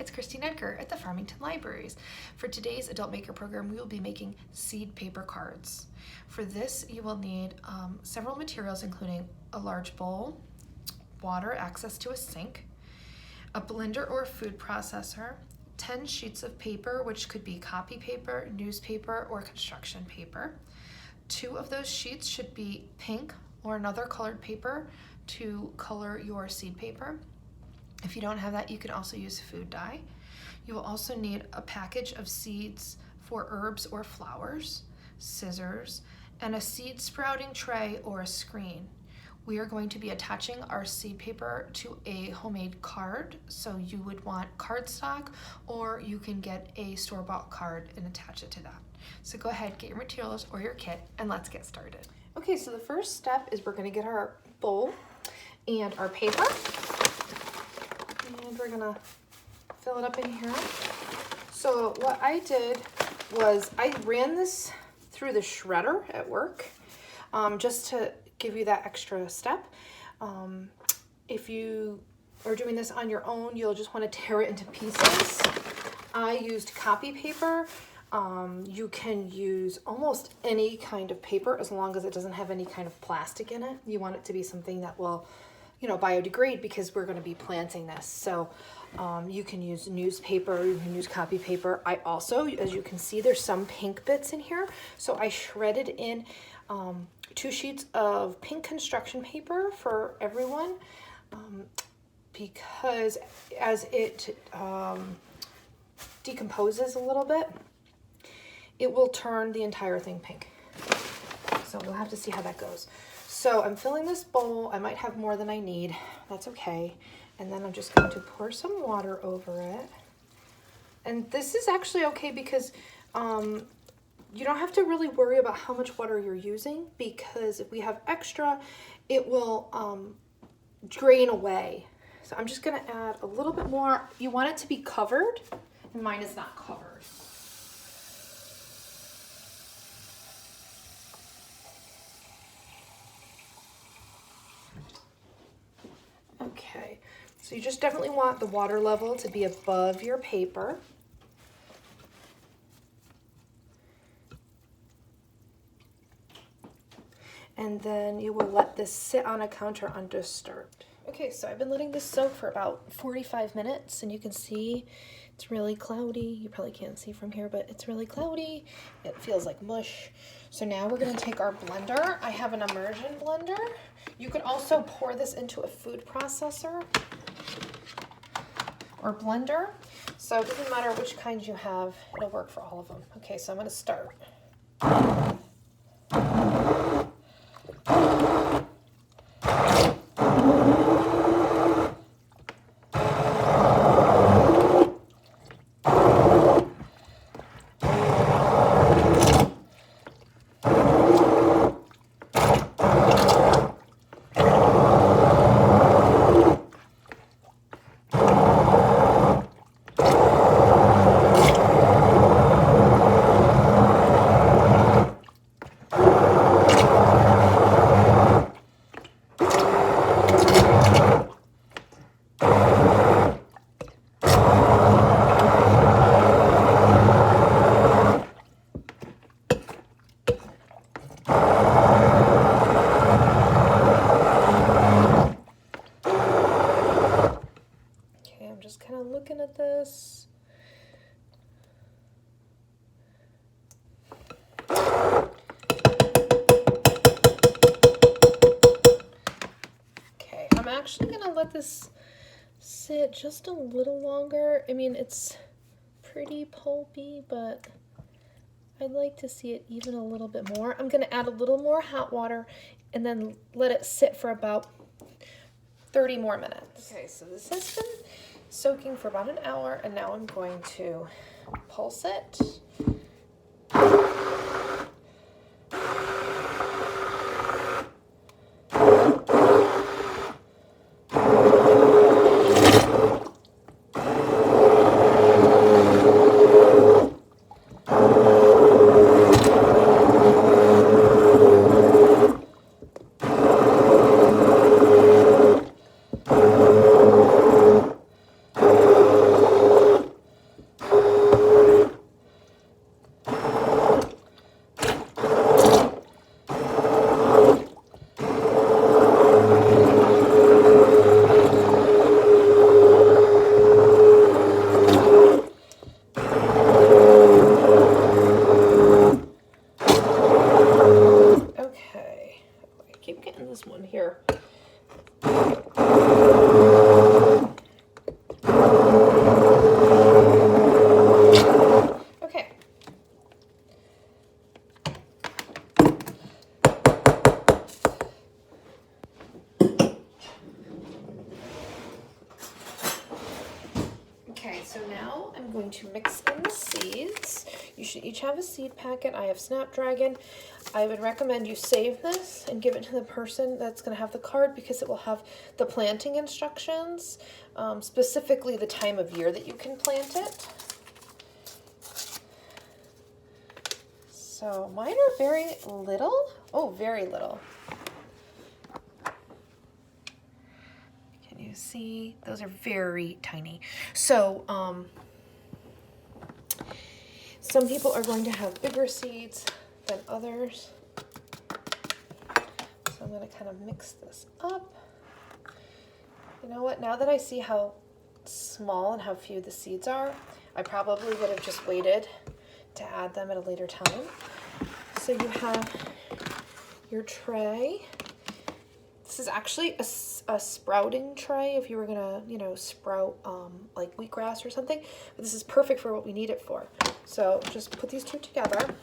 it's Christine Edgar at the Farmington Libraries. For today's Adult Maker program, we will be making seed paper cards. For this, you will need several materials, including a large bowl, water, access to a sink, a blender or food processor, 10 sheets of paper, which could be copy paper, newspaper, or construction paper. 2 of those sheets should be pink or another colored paper to color your seed paper. If you don't have that, you can also use food dye. You will also need a package of seeds for herbs or flowers, scissors, and a seed sprouting tray or a screen. We are going to be attaching our seed paper to a homemade card, so you would want cardstock, or you can get a store-bought card and attach it to that. So go ahead, get your materials or your kit, and let's get started. Okay, so the first step is we're going to get our bowl and our paper. And we're gonna fill it up in here. So what I did was I ran this through the shredder at work, just to give you that extra step. If you are doing this on your own, you'll just want to tear it into pieces. I used copy paper. You can use almost any kind of paper as long as it doesn't have any kind of plastic in it. You want it to be something that will, biodegrade, because we're going to be planting this. So you can use newspaper, you can use copy paper. I also, as you can see, there's some pink bits in here. So I shredded in 2 sheets of pink construction paper for everyone, because as it decomposes a little bit, it will turn the entire thing pink. So we'll have to see how that goes. So I'm filling this bowl. I might have more than I need. That's okay. And then I'm just going to pour some water over it. And this is actually okay because you don't have to really worry about how much water you're using, because if we have extra, it will drain away. So I'm just going to add a little bit more. You want it to be covered, and mine is not covered. Okay, so you just definitely want the water level to be above your paper. And then you will let this sit on a counter undisturbed. Okay, so I've been letting this soak for about 45 minutes, and you can see it's really cloudy. You probably can't see from here, but it's really cloudy. It feels like mush. So now we're gonna take our blender. I have an immersion blender. You could also pour this into a food processor or blender. So it doesn't matter which kind you have, it'll work for all of them. Okay, so I'm gonna start. Just kind of looking at this. Okay, I'm actually gonna let this sit just a little longer. I mean, it's pretty pulpy, but I'd like to see it even a little bit more. I'm gonna add a little more hot water and then let it sit for about 30 more minutes. Okay, so this has been soaking for about an hour, and now I'm going to pulse it. So now I'm going to mix in the seeds. You should each have a seed packet. I have Snapdragon. I would recommend you save this and give it to the person that's going to have the card because it will have the planting instructions, specifically the time of year that you can plant it. So mine are very little. Oh, very little. Can you see? Those are very tiny. So, some people are going to have bigger seeds than others. So I'm going to kind of mix this up. You know what? Now that I see how small and how few the seeds are, I probably would have just waited to add them at a later time. So you have your tray. This is actually a sprouting tray if you were gonna, you know, sprout like wheatgrass or something. But this is perfect for what we need it for. So just put these two together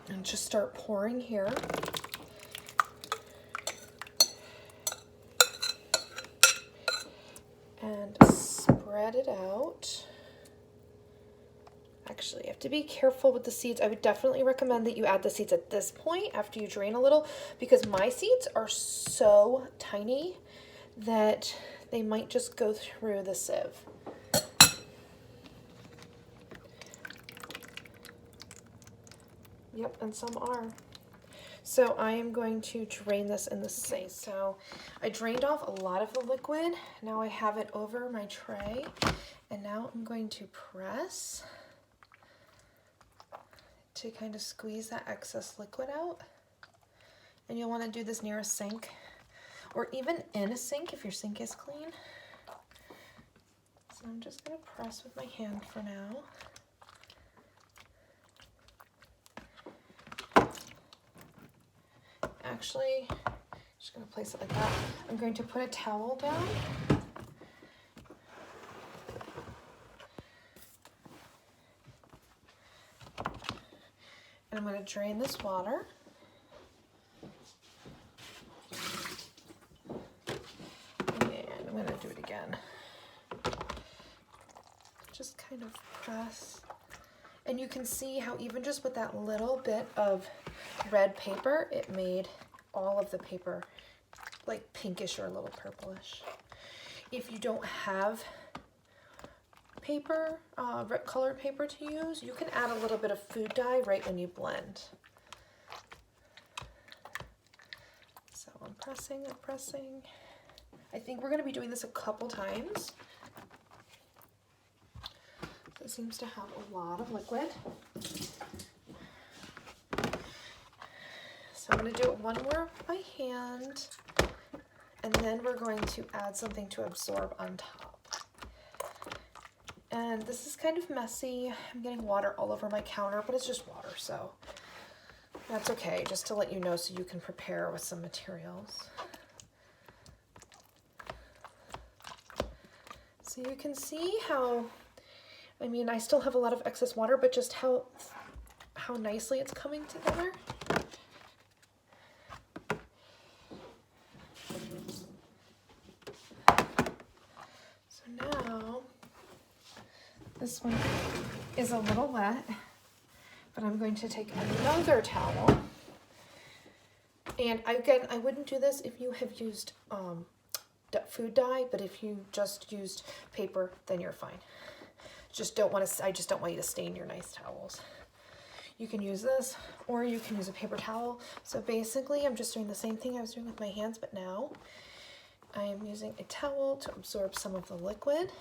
and just start pouring here. And spread it out. Actually, you have to be careful with the seeds. I would definitely recommend that you add the seeds at this point after you drain a little, because my seeds are so tiny that they might just go through the sieve. Yep, and some are. So I am going to drain this in the sink. So I drained off a lot of the liquid. Now I have it over my tray, and now I'm going to press to kind of squeeze that excess liquid out. And you'll want to do this near a sink or even in a sink if your sink is clean. So I'm just going to press with my hand for now. Actually, I'm just going to place it like that. I'm going to put a towel down. And I'm going to drain this water. And I'm going to do it again. Just kind of press. And you can see how even just with that little bit of red paper, it made all of the paper like pinkish or a little purplish. If you don't have paper, colored paper to use, you can add a little bit of food dye right when you blend. So I'm pressing. I think we're going to be doing this a couple times. It seems to have a lot of liquid. So I'm going to do it one more by hand, and then we're going to add something to absorb on top. And this is kind of messy. I'm getting water all over my counter, but it's just water, so that's okay, just to let you know so you can prepare with some materials. So you can see how, I mean, I still have a lot of excess water, but just how nicely it's coming together. So now, this one is a little wet, but I'm going to take another towel. And again, I wouldn't do this if you have used food dye, but if you just used paper, then you're fine. I just don't want you to stain your nice towels. You can use this, or you can use a paper towel. So basically, I'm just doing the same thing I was doing with my hands, but now I am using a towel to absorb some of the liquid.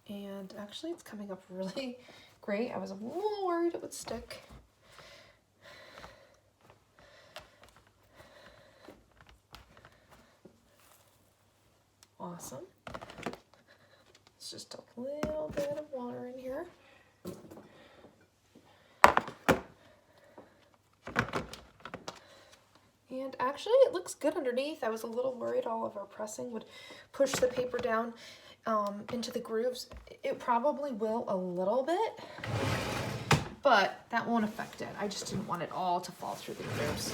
And actually, it's coming up really great. I was a little worried it would stick. Awesome. It's just a little bit of water in here. And actually, it looks good underneath. I was a little worried all of our pressing would push the paper down into the grooves. It probably will a little bit, but that won't affect it. I just didn't want it all to fall through the grooves.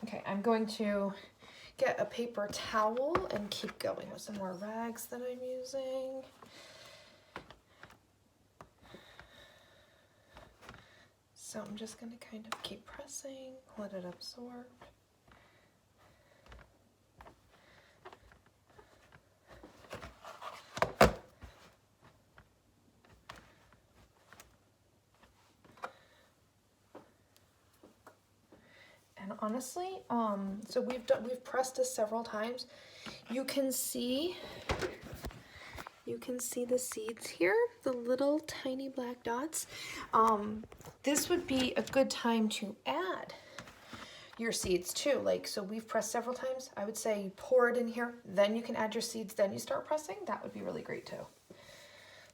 Okay, I'm going to get a paper towel and keep going with some more rags that I'm using. So I'm just going to kind of keep pressing, let it absorb. And honestly, so we've pressed this several times. You can see the seeds here, the little tiny black dots. This would be a good time to add your seeds too. Like, so we've pressed several times. I would say you pour it in here, then you can add your seeds, then you start pressing. That would be really great too.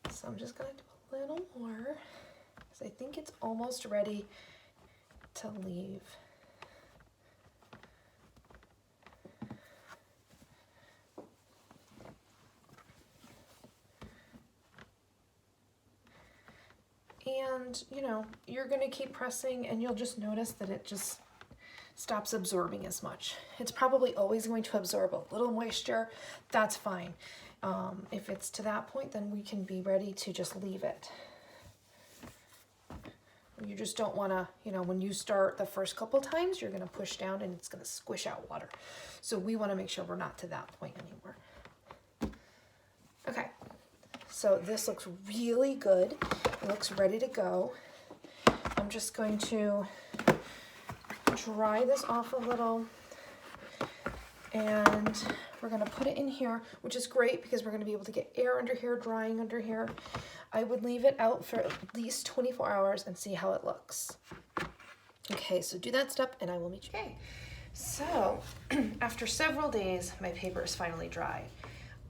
So I'm just gonna do a little more because I think it's almost ready to leave. And, you know, you're going to keep pressing and you'll just notice that it just stops absorbing as much. It's probably always going to absorb a little moisture. That's fine. If it's to that point, then we can be ready to just leave it. You just don't want to, you know, when you start the first couple times, you're going to push down and it's going to squish out water. So we want to make sure we're not to that point anymore. Okay. So this looks really good. It looks ready to go. I'm just going to dry this off a little and we're going to put it in here, which is great because we're going to be able to get air under here, drying under here. I would leave it out for at least 24 hours and see how it looks. Okay, so do that step and I will meet you. Okay, so after several days, my paper is finally dry.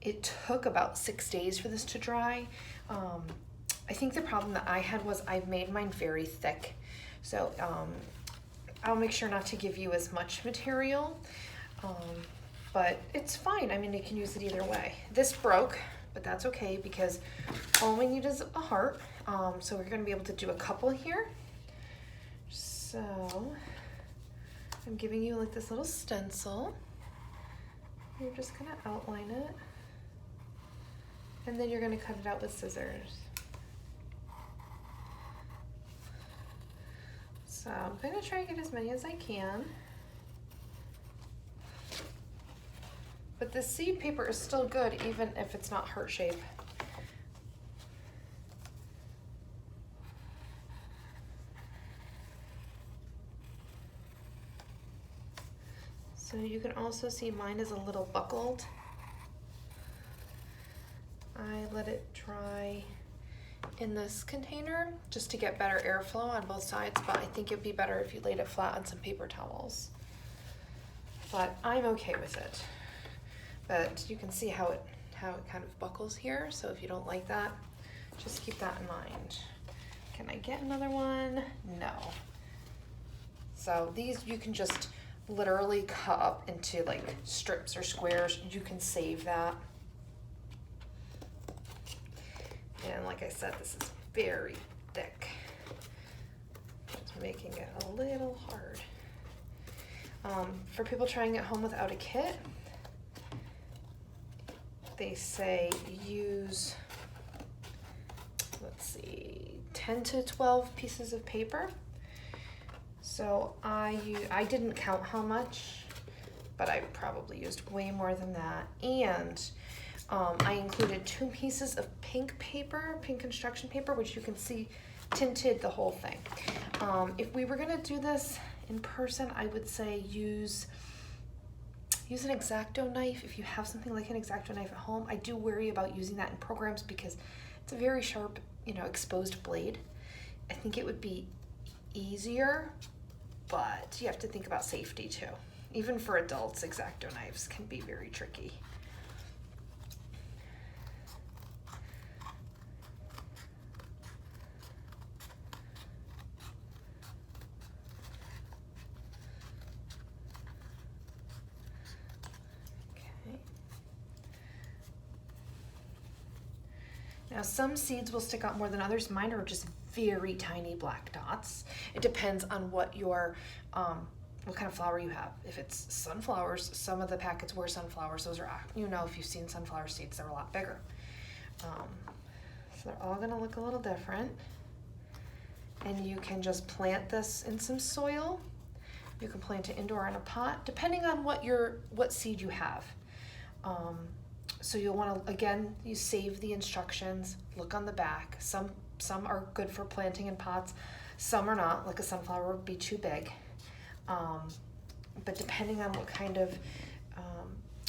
It took about 6 days for this to dry. I think the problem that I had was I made mine very thick. So I'll make sure not to give you as much material, but it's fine. I mean, you can use it either way. This broke, but that's okay because all we need is a heart. So we're gonna be able to do a couple here. So I'm giving you like this little stencil. You're just gonna outline it. And then you're going to cut it out with scissors. So I'm going to try and get as many as I can. But the seed paper is still good even if it's not heart shape. So you can also see mine is a little buckled. I let it dry in this container just to get better airflow on both sides, but I think it'd be better if you laid it flat on some paper towels. But I'm okay with it. But you can see how it kind of buckles here, so if you don't like that, just keep that in mind. Can I get another one? No. So these you can just literally cut up into like strips or squares. You can save that. And like I said, this is very thick. It's making it a little hard. For people trying at home without a kit, they say use, let's see, 10 to 12 pieces of paper. So I didn't count how much, but I probably used way more than that. And I included 2 pieces of pink paper, pink construction paper, which you can see tinted the whole thing. If we were gonna do this in person, I would say use an X-Acto knife. If you have something like an X-Acto knife at home, I do worry about using that in programs because it's a very sharp, you know, exposed blade. I think it would be easier, but you have to think about safety too. Even for adults, X-Acto knives can be very tricky. Now some seeds will stick out more than others. Mine are just very tiny black dots. It depends on what your what kind of flour you have. If it's sunflowers, some of the packets were sunflowers. Those are, you know, if you've seen sunflower seeds, they're a lot bigger. So they're all gonna look a little different. And you can just plant this in some soil. You can plant it indoor in a pot, depending on what seed you have. So you'll want to, again, you save the instructions, look on the back. Some are good for planting in pots, some are not, like a sunflower would be too big. But depending on what kind of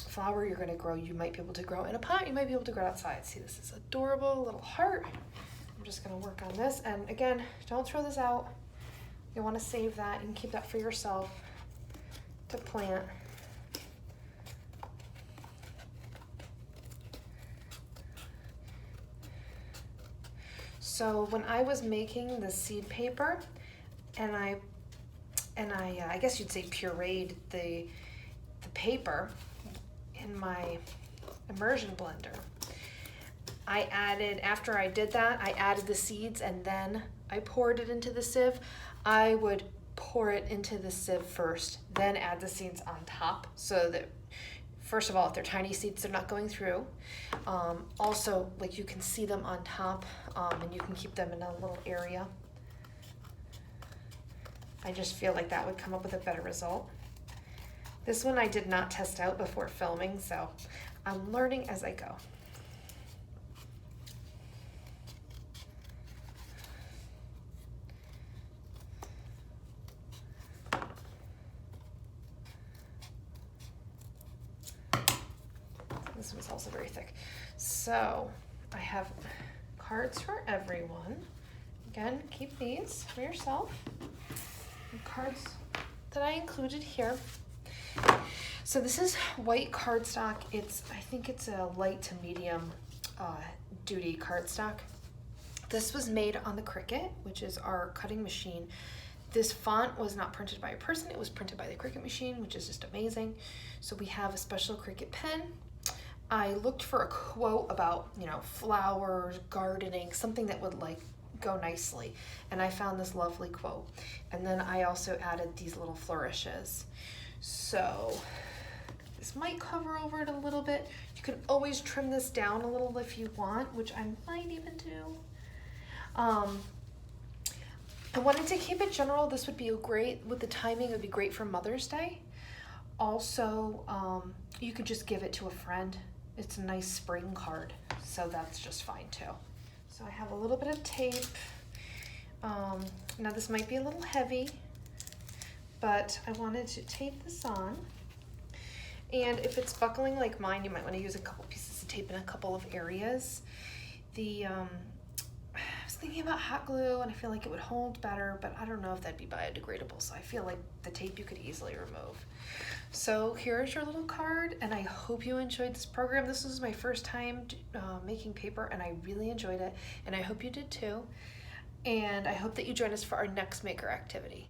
flower you're going to grow, you might be able to grow in a pot, you might be able to grow outside. See, this is adorable little heart. I'm just going to work on this, and again, don't throw this out. You want to save that. You can keep that for yourself to plant. So when I was making the seed paper, and I guess you'd say pureed the paper in my immersion blender, I added, after I did that, I added the seeds and then I poured it into the sieve. I would pour it into the sieve first, then add the seeds on top, so that, first of all, if they're tiny seeds, they're not going through. Also, like, you can see them on top, and you can keep them in a little area. I just feel like that would come up with a better result. This one I did not test out before filming, so I'm learning as I go. This one's also very thick. So I have cards for everyone. Again, keep these for yourself. The cards that I included here. So this is white cardstock. I think it's a light to medium duty cardstock. This was made on the Cricut, which is our cutting machine. This font was not printed by a person, it was printed by the Cricut machine, which is just amazing. So we have a special Cricut pen. I looked for a quote about, you know, flowers, gardening, something that would like go nicely. And I found this lovely quote. And then I also added these little flourishes. So this might cover over it a little bit. You can always trim this down a little if you want, which I might even do. I wanted to keep it general. This would be great, with the timing, it would be great for Mother's Day. Also, you could just give it to a friend. It's a nice spring card, so that's just fine too. So I have a little bit of tape. Now this might be a little heavy, but I wanted to tape this on. And if it's buckling like mine, you might want to use a couple pieces of tape in a couple of areas. I was thinking about hot glue, and I feel like it would hold better, but I don't know if that'd be biodegradable, so I feel like the tape you could easily remove. So here's your little card, and I hope you enjoyed this program. This was my first time making paper, and I really enjoyed it, and I hope you did too. And I hope that you join us for our next maker activity.